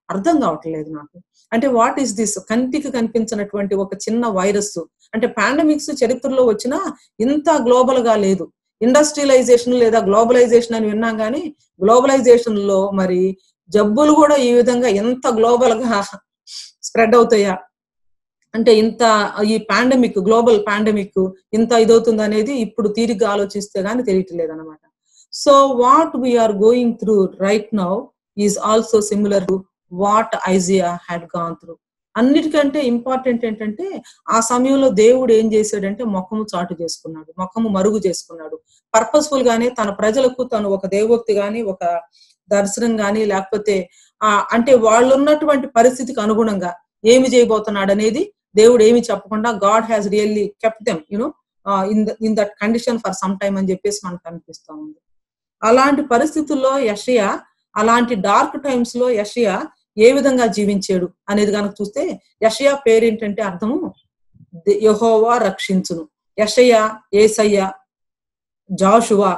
అర్థం కావట్లేదు నాకు. అంటే వాట్ ఈస్ దిస్? కంటికి కనిపించినటువంటి ఒక చిన్న వైరస్. అంటే పాండమిక్స్ చరిత్రలో వచ్చినా ఇంత గ్లోబల్ గా లేదు. ఇండస్ట్రియలైజేషన్ లేదా గ్లోబలైజేషన్ అని విన్నాం కానీ గ్లోబలైజేషన్ లో మరి జబ్బులు కూడా ఈ విధంగా ఎంత గ్లోబల్ గా స్ప్రెడ్ అవుతాయా, అంటే ఇంత ఈ పాండమిక్, గ్లోబల్ పాండమిక్ ఇంత ఇదవుతుంది అనేది ఇప్పుడు తీరిగ్గా ఆలోచిస్తే గానీ తెలియట్లేదు అనమాట. So what we're going through right now is also similar to what Isaiah had gone through. అన్నిటికంటే ఇంపార్టెంట్ ఏంటంటే ఆ సమయంలో దేవుడు ఏం చేశాడంటే ముఖము చాటు చేసుకున్నాడు, ముఖము మరుగు చేసుకున్నాడు. పర్పస్ఫుల్ గానే తన ప్రజలకు తను ఒక దేవోక్తి గాని, ఒక దర్శనం గాని, లేకపోతే అంటే వాళ్ళు ఉన్నటువంటి పరిస్థితికి అనుగుణంగా ఏమి చేయబోతున్నాడు అనేది దేవుడు ఏమి చెప్పకుండా God has really kept them in that condition for some time అని చెప్పేసి మనకు అనిపిస్తా ఉంది. అలాంటి పరిస్థితుల్లో యెషయా, అలాంటి డార్క్ టైమ్స్ లో యెషయా ఏ విధంగా జీవించాడు అనేది కనుక చూస్తే యెషయా పేరేంటంటే అర్థము యెహోవా రక్షించును. యెషయా, యేసయ్య, జాషువా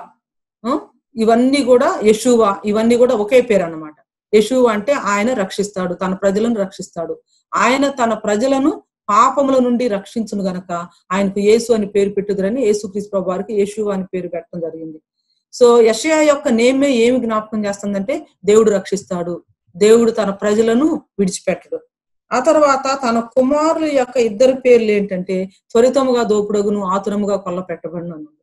ఇవన్నీ కూడా యెషూవా, ఇవన్నీ కూడా ఒకే పేరు అన్నమాట. యెషూవా అంటే ఆయన రక్షిస్తాడు, తన ప్రజలను రక్షిస్తాడు. ఆయన తన ప్రజలను పాపముల నుండి రక్షించును గనక ఆయనకు యేసు అని పేరు పెట్టుదురని యేసుక్రీస్తు ప్రభు వారికి యెషూవా అని పేరు పెట్టడం జరిగింది. సో యెషయా యొక్క నేమే ఏమి జ్ఞాపకం చేస్తుందంటే దేవుడు రక్షిస్తాడు, దేవుడు తన ప్రజలను విడిచిపెట్టడు. ఆ తర్వాత తన కుమారుల యొక్క ఇద్దరు పేర్లు ఏంటంటే త్వరితముగా దోపుడగును, ఆతురముగా కొల్ల పెట్టబడును అన్నది.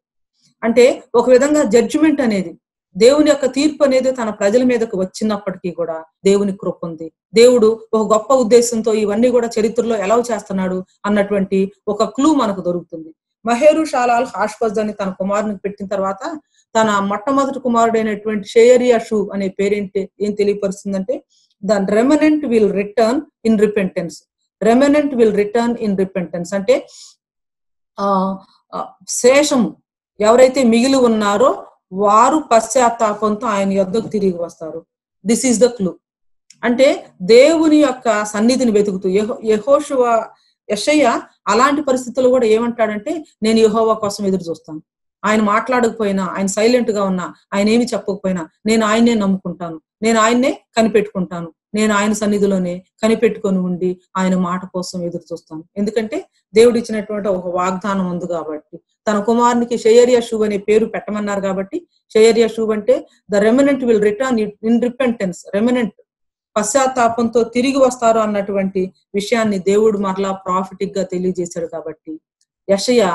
అంటే ఒక విధంగా జడ్జిమెంట్ అనేది, దేవుని యొక్క తీర్పు అనేది తన ప్రజల మీదకు వచ్చినప్పటికీ కూడా దేవుని కృప ఉంది. దేవుడు ఒక గొప్ప ఉద్దేశంతో ఇవన్నీ కూడా చరిత్రలో ఎలా చేస్తున్నాడు అన్నటువంటి ఒక క్లూ మనకు దొరుకుతుంది. మహేరు షాలాల్ హాష్పజ్ అని తన కుమారునికి పెట్టిన తర్వాత తన మొట్టమొదటి కుమారుడైనటువంటి షేయరియషు అనే పేరేంటి ఏం తెలియపరుస్తుందంటే the remnant will return in repentance. Remnant will return in repentance అంటే శేషము ఎవరైతే మిగిలి ఉన్నారో వారు పశ్చాత్తాపంతో ఆయన యొద్దకు తిరిగి వస్తారు. This is the clue. అంటే దేవుని యొక్క సన్నిధిని వెతుకుతూ యెషయా అలాంటి పరిస్థితుల్లో కూడా ఏమంటాడంటే నేను యెహోవా కోసం ఎదురు చూస్తాను. ఆయన మాట్లాడకపోయినా, ఆయన సైలెంట్ గా ఉన్నా, ఆయన ఏమి చెప్పకపోయినా నేను ఆయన్నే నమ్ముకుంటాను, నేను ఆయన్నే కనిపెట్టుకుంటాను, నేను ఆయన సన్నిధిలోనే కనిపెట్టుకొని ఉండి ఆయన మాట కోసం ఎదురు చూస్తాను. ఎందుకంటే దేవుడు ఇచ్చినటువంటి ఒక వాగ్దానం ఉంది కాబట్టి. తన కుమారునికి షేయరియషు అనే పేరు పెట్టమన్నారు కాబట్టి షేయరియషు అంటే the remnant will return in repentance. Remnant పశ్చాత్తాపంతో తిరిగి వస్తారు అన్నటువంటి విషయాన్ని దేవుడు మరలా ప్రాఫిటిక్ గా తెలియజేశాడు కాబట్టి యెషయా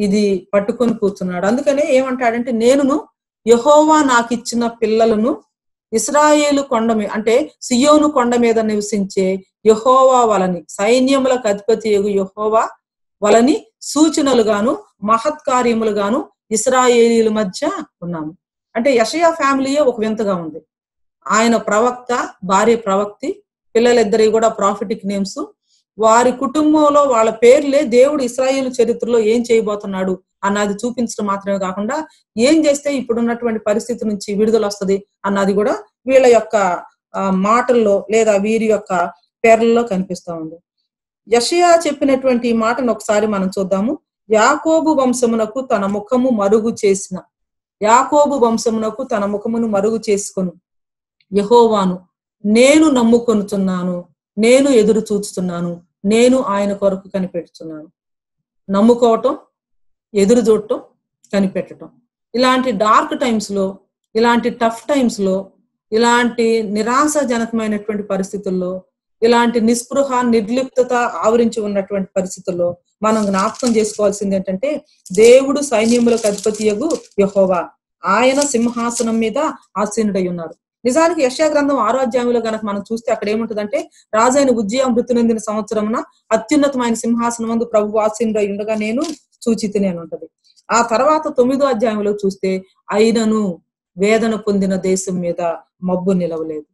ఇది పట్టుకొని కూర్చున్నాడు. అందుకనే ఏమంటాడంటే నేనును యెహోవా నాకు ఇచ్చిన పిల్లలను ఇశ్రాయేలు కొండ మీద అంటే సియోను కొండ మీద నివసించే యెహోవా వలని, సైన్యములకు అధిపతి యెహోవా వలని సూచనలుగాను మహత్కార్యములుగాను ఇశ్రాయేలీల మధ్య ఉన్నాము. అంటే యెషయా ఫ్యామిలీయే ఒక వింతగా ఉంది. ఆయన ప్రవక్త, భార్య ప్రవక్తి, పిల్లలిద్దరి కూడా ప్రాఫిటిక్ నేమ్స్. వారి కుటుంబంలో వాళ్ళ పేర్లే దేవుడు ఇశ్రాయేలు చరిత్రలో ఏం చేయబోతున్నాడు అన్నది చూపించడం మాత్రమే కాకుండా ఏం చేస్తే ఇప్పుడున్నటువంటి పరిస్థితి నుంచి విడుదల వస్తుంది అన్నది కూడా వీళ్ళ యొక్క మాటల్లో లేదా వీరి యొక్క పేర్లలో కనిపిస్తా ఉంది. యెషయా చెప్పినటువంటి ఈ మాటను ఒకసారి మనం చూద్దాము. యాకోబు వంశమునకు తన ముఖము మరుగు చేసిన, యాకోబు వంశమునకు తన ముఖమును మరుగు చేసుకొను యెహోవాను నేను నమ్ముకొనుచున్నాను, నేను ఎదురు చూస్తున్నాను, నేను ఆయన కొరకు కనిపెట్టుచున్నాను. నమ్ముకోవటం, ఎదురు చూడటం, కనిపెట్టడం. ఇలాంటి డార్క్ టైమ్స్ లో, ఇలాంటి టఫ్ టైమ్స్ లో, ఇలాంటి నిరాశాజనకమైనటువంటి పరిస్థితుల్లో, ఇలాంటి నిస్పృహ నిర్లిప్తత ఆవరించి ఉన్నటువంటి పరిస్థితుల్లో మనం జ్ఞాపకం చేసుకోవాల్సింది ఏంటంటే దేవుడు సైన్యములకు అధిపతియగు యెహోవా, ఆయన సింహాసనం మీద ఆసీనుడై ఉన్నారు. నిజానికి యెషయా గ్రంథం 6వ అధ్యాయంలో గనక మనం చూస్తే అక్కడ ఏముంటదంటే రాజైన ఉజ్జియా మృతి నొందిన సంవత్సరమున అత్యున్నతమైన సింహాసనం ముందు ప్రభువు ఆసీనుడై ఉండగా నేను చూచితిని అని ఉంటది. ఆ తర్వాత 9వ అధ్యాయంలో చూస్తే అయినను వేదన పొందిన దేశం మీద మబ్బు నిలవలేదు,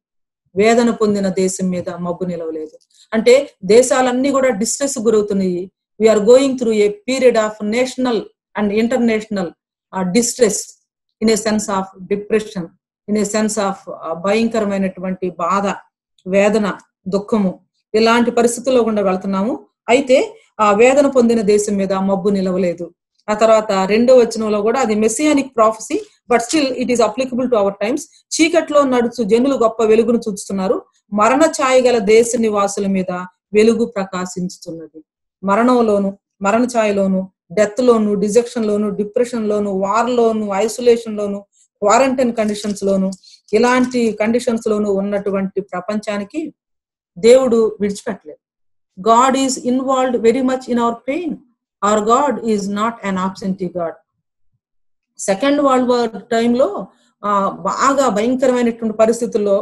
వేదన పొందిన దేశం మీద మబ్బు నిలవలేదు. అంటే దేశాలన్నీ కూడా డిస్ట్రెస్ గురవుతున్నాయి. We're going through a period of national and international distress in a sense of depression, in a sense of భయంకరమైనటువంటి బాధ, వేదన, దుఃఖము, ఇలాంటి పరిస్థితుల్లో గుండా వెళ్తున్నాము. అయితే ఆ వేదన పొందిన దేశం మీద మబ్బు నిలవలేదు. ఆ తర్వాత 2వ వచనంలో కూడా అది messianic prophecy, but still it is applicable to our times. చీకట్లో నడుచు జనులు గొప్ప వెలుగును చూస్తున్నారు, మరణ ఛాయ గల దేశ నివాసుల మీద వెలుగు ప్రకాశించుతున్నది. మరణంలోను, మరణ ఛాయలోను, డెత్ లోను, డిజెక్షన్ లోను, డిప్రెషన్ లోను, వార్ లోను, ఐసోలేషన్ లోను, క్వారంటైన్ కండిషన్స్ లోను, ఇలాంటి కండిషన్స్ లోను ఉన్నటువంటి ప్రపంచానికి దేవుడు విడిచిపెట్టలేదు. God is involved very much in our pain. Hour God is not an absentee God. Second world war టైంలో బాగా భయంకరమైనటువంటి పరిస్థితుల్లో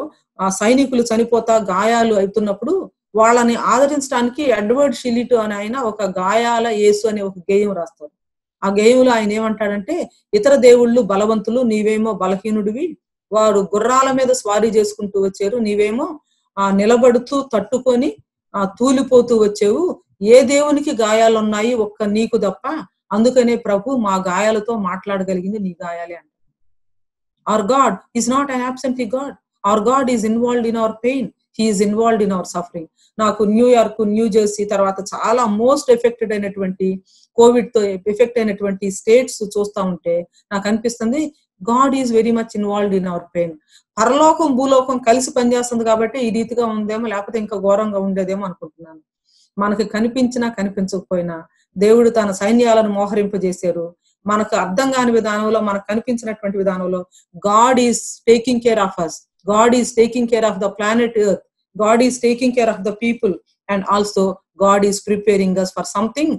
సైనికులు చనిపోతా గాయాలు అవుతున్నప్పుడు వాళ్ళని ఆదరించడానికి ఎడ్వర్డ్ షిలిట్ అని ఆయన ఒక గాయాల యేసు అనే ఒక గేయం రాస్తాడు. ఆ గేయంలో ఆయన ఏమంటాడంటే ఇతర దేవుళ్ళు బలవంతులు, నీవేమో బలహీనుడివి, వారు గుర్రాల మీద స్వారీ చేసుకుంటూ వచ్చారు, నీవేమో నిలబడుతూ తట్టుకొని తూలిపోతూ వచ్చేవు, ఏ దేవునికి గాయాలున్నాయి ఒక్క నీకు తప్ప, అందుకనే ప్రభు మా గాయాలతో మాట్లాడగలిగింది నీ గాయాలే అంట. Hour God is not an absentee God. Hour God is involved in our pain, he is involved in our suffering. నాకు న్యూయార్క్, న్యూ జెర్సీ, తర్వాత చాలా మోస్ట్ ఎఫెక్టెడ్ అయినటువంటి కోవిడ్ తో ఎఫెక్ట్ అయినటువంటి స్టేట్స్ చూస్తా ఉంటే నాకు అనిపిస్తుంది God is very much involved in our pain. పరలోకం భూలోకం కలిసి పనిచేస్తుంది కాబట్టి ఈ రీతిగా ఉందేమో, లేకపోతే ఇంకా ఘోరంగా ఉండేదేమో అనుకుంటున్నాను. మనకు కనిపించినా కనిపించకపోయినా దేవుడు తన సైన్యాలను మోహరింపజేశారు. మనకు అర్థం కాని విధానంలో, మనకు కనిపించినటువంటి విధానంలో God is taking care of us, God is taking care of the planet earth, God is taking care of the people, and also God is preparing us for something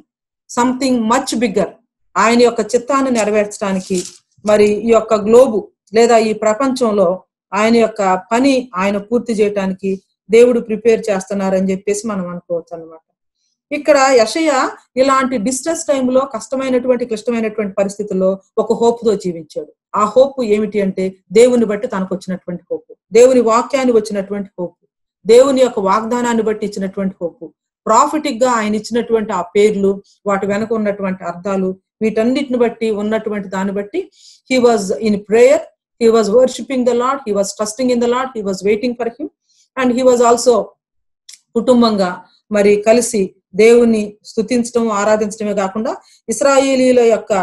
much bigger. ఆయన యొక్క చిత్తాన్ని నెరవేర్చడానికి, మరి ఈ యొక్క globe లేదా ఈ ప్రపంచంలో ఆయన యొక్క పని ఆయన పూర్తి చేయటానికి దేవుడు ప్రిపేర్ చేస్తున్నారని చెప్పేసి మనం అనుకోవచ్చు అన్నమాట. ఇక్కడ యెషయా ఇలాంటి డిస్ట్రెస్ టైంలో, కష్టమైనటువంటి క్లిష్టమైనటువంటి పరిస్థితుల్లో ఒక హోప్ తో జీవించాడు. ఆ హోప్ ఏమిటి అంటే దేవుని బట్టి తనకు వచ్చినటువంటి హోప్, దేవుని వాక్యాన్ని వచ్చినటువంటి హోప్, దేవుని యొక్క వాగ్దానాన్ని బట్టి ఇచ్చినటువంటి హోప్, ప్రాఫిటిక్ గా ఆయన ఇచ్చినటువంటి ఆ పేర్లు, వాటి వెనక ఉన్నటువంటి అర్థాలు, వీటన్నిటిని బట్టి ఉన్నటువంటి దాన్ని బట్టి he was in prayer, he was worshipping the lord, he was trusting in the lord, he was waiting for him, and he was also కుటుంబంగా మరి కలిసి దేవుని స్తుతించడం, ఆరాధించడమే కాకుండా ఇశ్రాయేలీల యొక్క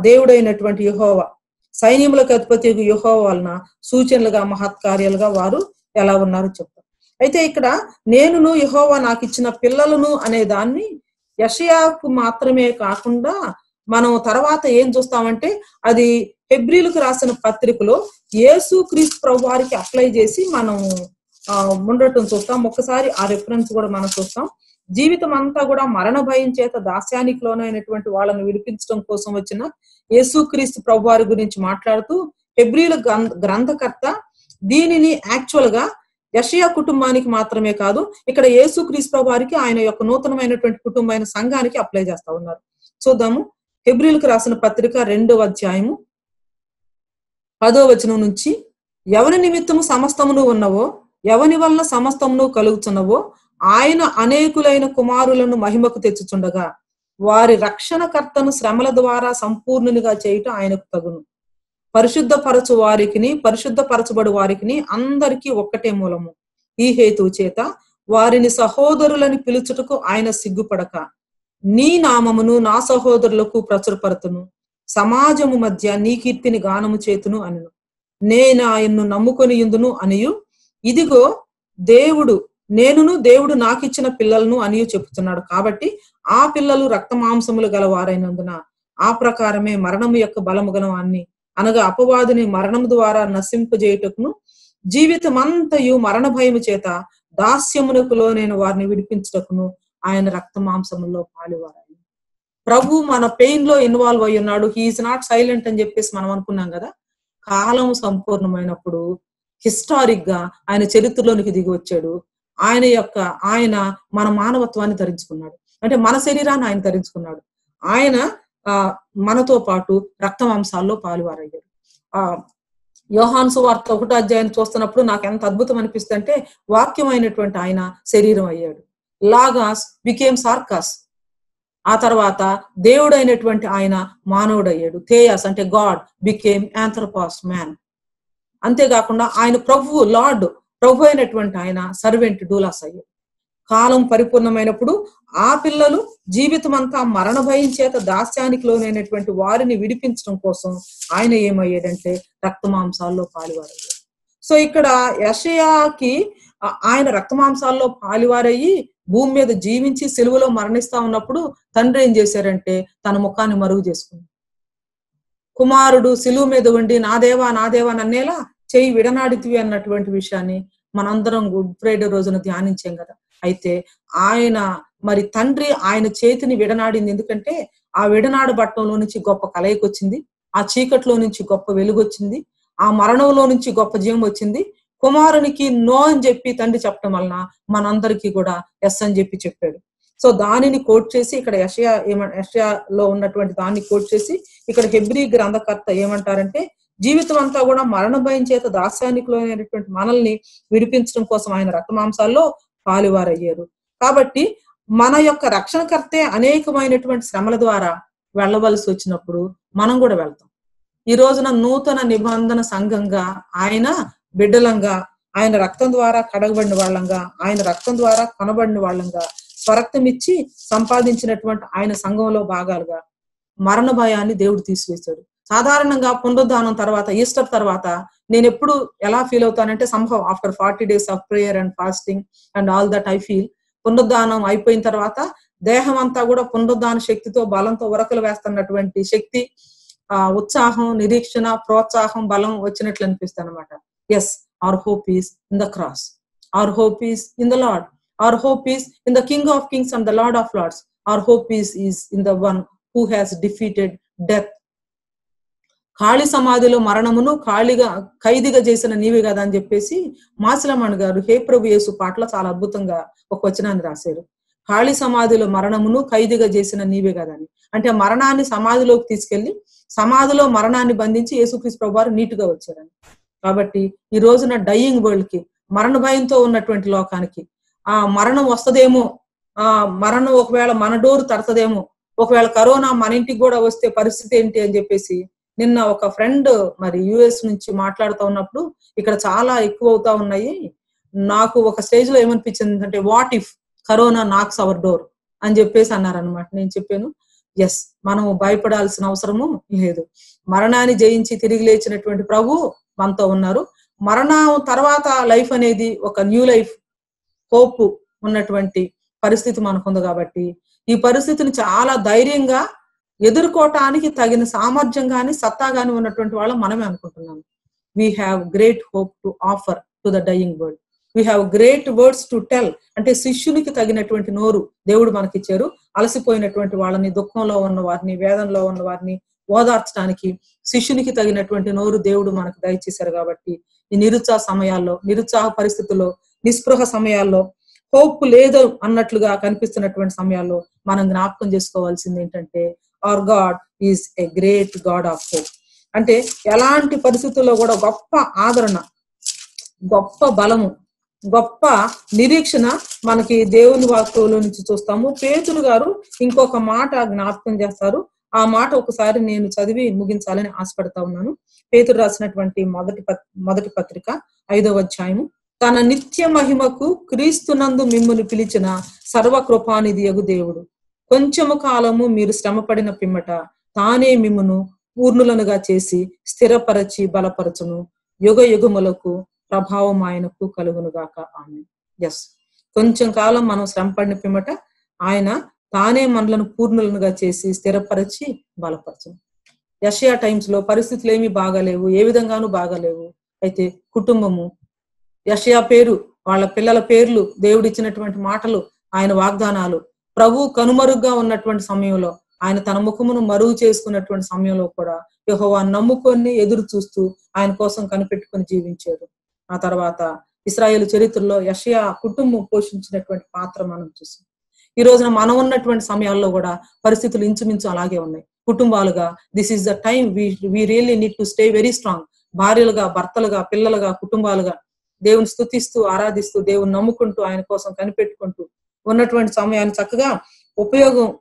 దేవుడైనటువంటి యెహోవా, సైన్యములకు అధిపతి యెహోవా వలన సూచనలుగా, మహత్కార్యాలుగా వారు ఎలా ఉన్నారో చెప్తారు. అయితే ఇక్కడ నేనును యెహోవా నాకు ఇచ్చిన పిల్లలను అనే దాన్ని యెషయాకు మాత్రమే కాకుండా మనం తర్వాత ఏం చూస్తామంటే అది హెబ్రీలకు రాసిన పత్రికలో యేసుక్రీస్తు ప్రభు వారికి అప్లై చేసి మనం ఉండటం చూస్తాం. ఒక్కసారి ఆ రెఫరెన్స్ కూడా మనం చూస్తాం. జీవితం అంతా కూడా మరణ భయం చేత దాస్యానికి లోనైనటువంటి వాళ్ళని విడిపించడం కోసం వచ్చిన యేసుక్రీస్తు ప్రభు వారి గురించి మాట్లాడుతూ హెబ్రీల గ్రంథకర్త దీనిని యాక్చువల్ గా యెషయా కుటుంబానికి మాత్రమే కాదు, ఇక్కడ యేసుక్రీస్తు ప్రభు వారికి, ఆయన యొక్క నూతనమైనటువంటి కుటుంబమైన సంఘానికి అప్లై చేస్తా ఉన్నారు. చూద్దాము. హెబ్రీలకు రాసిన పత్రిక 2వ అధ్యాయము 10వ వచనం నుంచి, ఎవరి నిమిత్తము సమస్తమును ఉన్నవో, ఎవని వలన సమస్తమును కలుగుతున్నవో, ఆయన అనేకులైన కుమారులను మహిమకు తెచ్చుచుండగా వారి రక్షణకర్తను శ్రమల ద్వారా సంపూర్ణునిగా చేయుట ఆయనకు తగును. పరిశుద్ధపరచు వారికిని పరిశుద్ధపరచబడు వారికిని అందరికీ ఒక్కటే మూలము. ఈ హేతువు చేత వారిని సహోదరులని పిలుచుటకు ఆయన సిగ్గుపడక, నీ నామమును నా సహోదరులకు ప్రచురపరతును, సమాజము మధ్య నీ కీర్తిని గానము చేతును అనను. నేను ఆయన్ను నమ్ముకొని యుందును అనియు, ఇదిగో నేనును దేవుడు నాకిచ్చిన పిల్లలను అనియు చెప్తున్నాడు. కాబట్టి ఆ పిల్లలు రక్త మాంసములు గల వారైనందున ఆ ప్రకారమే మరణము యొక్క బలము గల వాణ్ణి, అనగా అపవాదిని మరణము ద్వారా నశింపజేయుటకును జీవితమంతయు మరణ భయము చేత దాస్యమునకులో నేను వారిని విడిపించుటకును ఆయన రక్త మాంసముల్లో పాలువారాయి. ప్రభు మన పెయిన్ లో ఇన్వాల్వ్ అయి ఉన్నాడు. హీఈస్ నాట్ సైలెంట్ అని చెప్పేసి మనం అనుకున్నాం కదా. కాలం సంపూర్ణమైనప్పుడు హిస్టారిక్ గా ఆయన చరిత్రలోనికి దిగి వచ్చాడు. ఆయన మన మానవత్వాన్ని ధరించుకున్నాడు, అంటే మన శరీరాన్ని ఆయన ధరించుకున్నాడు. ఆయన మనతో పాటు రక్త మాంసాల్లో పాలువారయ్యాడు. యోహాను సువార్త 1వ అధ్యాయం చూస్తున్నప్పుడు నాకు ఎంత అద్భుతం అనిపిస్తుంది అంటే, వాక్యమైనటువంటి ఆయన శరీరం అయ్యాడు. లాగాస్ బికేమ్ సార్కాస్. ఆ తర్వాత దేవుడైనటువంటి ఆయన మానవుడయ్యాడు. థేయాస్ అంటే గాడ్ బికేమ్ ఆంథ్రోపాస్, మ్యాన్. అంతేకాకుండా ఆయన ప్రభు అయినటువంటి ఆయన సర్వెంట్, డూలాస్ అయ్యాడు. కాలం పరిపూర్ణమైనప్పుడు ఆ పిల్లలు జీవితం అంతా మరణ భయం చేత దాస్యానికి లోనైనటువంటి వారిని విడిపించడం కోసం ఆయన ఏమయ్యాడంటే రక్త మాంసాల్లో పాలువారయ్యాడు. సో ఇక్కడ యెషయాకి ఆయన రక్త మాంసాల్లో పాలువారయ్యి భూమి మీద జీవించి సిలువలో మరణిస్తా ఉన్నప్పుడు తండ్రి ఏం చేశారంటే తన ముఖాన్ని మరుగు చేసుకున్నాడు. కుమారుడు సిలువ మీద ఉండి నా దేవా నన్నేలా చెయ్యి విడనాడితివి అన్నటువంటి విషయాన్ని మనందరం గుడ్ ఫ్రైడే రోజున ధ్యానించాం కదా. అయితే ఆయన మరి తండ్రి ఆయన చేతిని విడనాడింది. ఎందుకంటే ఆ విడనాడబట్టంలో నుంచి గొప్ప కలయిక వచ్చింది, ఆ చీకట్లో నుంచి గొప్ప వెలుగు వచ్చింది, ఆ మరణంలో నుంచి గొప్ప జీవం వచ్చింది. కుమారునికి నో అని చెప్పి తండ్రి చెప్పడం వలన మనందరికీ కూడా ఎస్ అని చెప్పాడు. సో దానిని కోట్ చేసి ఇక్కడ యెషయాలో ఉన్నటువంటి దాన్ని కోట్ చేసి ఇక్కడ హెబ్రీ గ్రంథకర్త ఏమంటారంటే, జీవితం అంతా కూడా మరణ భయం చేత దాస్యానికులో అయినటువంటి మనల్ని విడిపించడం కోసం ఆయన రక్త మాంసాల్లో పాలువారయ్యారు. కాబట్టి మన యొక్క రక్షణకర్తే అనేకమైనటువంటి శ్రమల ద్వారా వెళ్ళవలసి వచ్చినప్పుడు మనం కూడా వెళ్తాం. ఈ రోజున నూతన నిబంధన సంఘంగా ఆయన బిడ్డలంగా, ఆయన రక్తం ద్వారా కడగబడిన వాళ్ళంగా, ఆయన రక్తం ద్వారా కొనబడిన వాళ్ళంగా, స్వరక్తం ఇచ్చి సంపాదించినటువంటి ఆయన సంఘంలో భాగాలుగా మరణ భయాన్ని దేవుడు తీసివేశాడు. సాధారణంగా పునరుద్ధానం తర్వాత, ఈస్టర్ తర్వాత నేను ఎప్పుడు ఎలా ఫీల్ అవుతానంటే, సంభవ్ after 40 days of prayer and fasting and all that I feel, పునరుద్ధానం అయిపోయిన తర్వాత దేహం అంతా కూడా పునరుద్ధాన శక్తితో, బలంతో ఉరకలు వేస్తున్నటువంటి శక్తి, ఉత్సాహం, నిరీక్షణ, ప్రోత్సాహం, బలం వచ్చినట్లు అనిపిస్తుంది అనమాట. Yes, our hope is in the cross, our hope is in the Lord, our hope is in the king of kings and the lord of lords, our hope is in the one who has defeated death. ఖాళీ సమాధిలో మరణమును ఖైదీగా చేసిన నీవే కదా అని చెప్పేసి మాసిలమణి గారు హే ప్రభు యేసు పాటలో చాలా అద్భుతంగా ఒక వచనాన్ని రాశారు. ఖాళీ సమాధిలో మరణమును ఖైదీగా చేసిన నీవే కదా అని. అంటే మరణాన్ని సమాధిలోకి తీసుకెళ్లి సమాధిలో మరణాన్ని బంధించి యేసుక్రీస్తు ప్రభు వారు నీటుగా వచ్చారని. కాబట్టి ఈ రోజున డయింగ్ వరల్డ్ కి, మరణ భయంతో ఉన్నటువంటి లోకానికి, మరణం వస్తదేమో, మరణం ఒకవేళ మన డోరు తడతదేమో, ఒకవేళ కరోనా మన ఇంటికి కూడా వస్తే పరిస్థితి ఏంటి అని చెప్పేసి నిన్న ఒక ఫ్రెండ్ మరి యుఎస్ నుంచి మాట్లాడుతూ ఉన్నప్పుడు, ఇక్కడ చాలా ఎక్కువ అవుతా ఉన్నాయి, నాకు ఒక స్టేజ్ లో ఏమనిపించింది అంటే, what if corona knocks our door అని చెప్పేసి అన్నారనమాట. నేను చెప్పాను, ఎస్, మనం భయపడాల్సిన అవసరము లేదు. మరణాన్ని జయించి తిరిగి లేచినటువంటి ప్రభు మనతో ఉన్నారు. మరణం తర్వాత లైఫ్ అనేది ఒక న్యూ లైఫ్, హోప్ ఉన్నటువంటి పరిస్థితి మనకుంది. కాబట్టి ఈ పరిస్థితిని చాలా ధైర్యంగా ఎదుర్కోవటానికి తగిన సామర్థ్యం గాని, సత్తా గాని ఉన్నటువంటి వాళ్ళం మనమే అనుకుంటున్నాము. We have great hope to offer to the dying world, we have great words to tell. అంటే శిష్యునికి తగినటువంటి నోరు దేవుడు మనకిచ్చారు. అలసిపోయినటువంటి వాళ్ళని, దుఃఖంలో ఉన్న వారిని, వేదనలో ఉన్న వారిని ఓదార్చడానికి శిష్యునికి తగినటువంటి నోరు దేవుడు మనకు దయచేశారు. కాబట్టి ఈ నిరుత్సాహ సమయాల్లో, నిరుత్సాహ పరిస్థితుల్లో, నిస్పృహ సమయాల్లో, హోప్ లేదు అన్నట్లుగా కనిపిస్తున్నటువంటి సమయాల్లో మనం జ్ఞాపకం చేసుకోవాల్సింది ఏంటంటే, our God is a great God of hope. అంటే ఎలాంటి పరిస్థితుల్లో కూడా గొప్ప ఆదరణ, గొప్ప బలము, గొప్ప నిరీక్షణ మనకి దేవుని వాక్యంలో నుంచి చూస్తాము. పేతురు గారు ఇంకొక మాట జ్ఞాపకం చేస్తారు. ఆ మాట ఒకసారి నేను చదివి ముగించాలని ఆశపడతా ఉన్నాను. పేతురు రాసినటువంటి మొదటి పత్రిక 5వ అధ్యాయము. తన నిత్య మహిమకు క్రీస్తునందు మిమ్మును పిలిచిన సర్వకృపానిధియగు దేవుడు కొంచెము కాలము మీరు శ్రమపడిన పిమ్మట తానే మిమ్మును పూర్ణులనుగా చేసి స్థిరపరచి బలపరచును. యుగ యుగములకు ప్రభావం ఆయనకు కలుగునుగాక. ఆమె. ఎస్, కొంచెం కాలం మనం శ్రమపడిన పిమ్మట ఆయన తానే మనలను పూర్ణులనుగా చేసి స్థిరపరచి బలపరచును. యెషయా టైమ్స్ లో పరిస్థితులు ఏమీ బాగాలేవు, ఏ విధంగానూ బాగాలేవు. అయితే కుటుంబము, యెషయా పేరు, వాళ్ళ పిల్లల పేర్లు, దేవుడిచ్చినటువంటి మాటలు, ఆయన వాగ్దానాలు, ప్రభు కనుమరుగ్గా ఉన్నటువంటి సమయంలో, ఆయన తన ముఖమును మరుగు చేసుకున్నటువంటి సమయంలో కూడా యెహోవాను నమ్ముకొని ఎదురు చూస్తూ ఆయన కోసం కనిపెట్టుకొని జీవించారు. ఆ తర్వాత ఇశ్రాయేలు చరిత్రలో యెషయా కుటుంబం పోషించినటువంటి పాత్ర మనం చూసాం. ఈ రోజున మనం ఉన్నటువంటి సమయాల్లో కూడా పరిస్థితులు ఇంచుమించు అలాగే ఉన్నాయి. కుటుంబాలుగా this is the time we really need to stay very strong. భార్యలుగా, భర్తలుగా, పిల్లలుగా, కుటుంబాలుగా దేవుని స్తుతిస్తూ, ఆరాధిస్తూ, దేవుని నమ్ముకుంటూ, ఆయన కోసం కనిపెట్టుకుంటూ ఉన్నటువంటి సమయాన్ని చక్కగా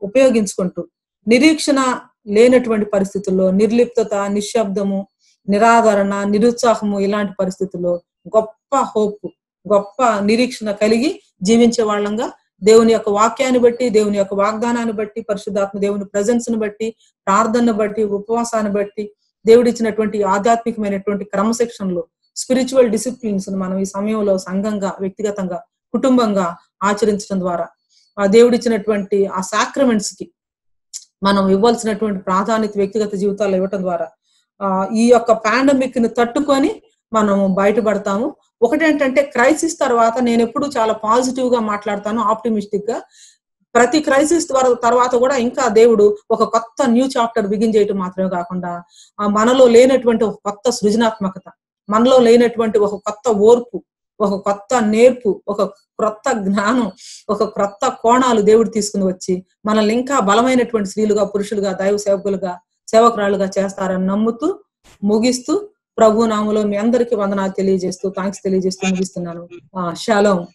ఉపయోగించుకుంటూ, నిరీక్షణ లేనటువంటి పరిస్థితుల్లో, నిర్లిప్తత, నిశ్శబ్దము, నిరాదరణ, నిరుత్సాహము, ఇలాంటి పరిస్థితుల్లో గొప్ప హోప్, గొప్ప నిరీక్షణ కలిగి జీవించే వాళ్ళంగా దేవుని యొక్క వాక్యాన్ని బట్టి, దేవుని యొక్క వాగ్దానాన్ని బట్టి, పరిశుద్ధాత్మ దేవుని ప్రెజెన్స్ ను బట్టి, ప్రార్థనను బట్టి, ఉపవాసాన్ని బట్టి, దేవుడిచ్చినటువంటి ఆధ్యాత్మికమైనటువంటి క్రమశిక్షణలు, స్పిరిచువల్ డిసిప్లిన్స్ మనం ఈ సమయంలో సంఘంగా, వ్యక్తిగతంగా, కుటుంబంగా ఆచరించడం ద్వారా, ఆ దేవుడిచ్చినటువంటి ఆ సాక్రమెంట్స్ కి మనం ఇవ్వాల్సినటువంటి ప్రాధాన్యత వ్యక్తిగత జీవితాల్లో ఇవ్వటం ద్వారా ఈ యొక్క పాండమిక్ ని తట్టుకొని మనం బయటపడతాము. ఒకటేంటంటే, క్రైసిస్ తర్వాత నేను ఎప్పుడు చాలా పాజిటివ్ గా మాట్లాడతాను, ఆప్టిమిస్టిక్ గా. ప్రతి క్రైసిస్ తర్వాత కూడా ఇంకా దేవుడు ఒక కొత్త న్యూ చాప్టర్ బిగిన్ చేయటం మాత్రమే కాకుండా, మనలో లేనటువంటి ఒక కొత్త సృజనాత్మకత, మనలో లేనటువంటి ఒక కొత్త ఓర్పు, ఒక కొత్త నేర్పు, ఒక క్రొత్త జ్ఞానం, ఒక క్రొత్త కోణాలు దేవుడు తీసుకుని వచ్చి మనల్ని ఇంకా బలమైనటువంటి స్త్రీలుగా, పురుషులుగా, దైవ సేవకులుగా, సేవకురాలుగా చేస్తారని నమ్ముతూ ముగిస్తూ, ప్రభు నామములో మీ అందరికీ వందనాలు తెలియజేస్తూ, థాంక్స్ తెలియజేస్తూ ముగిస్తున్నాను. షాలోమ్.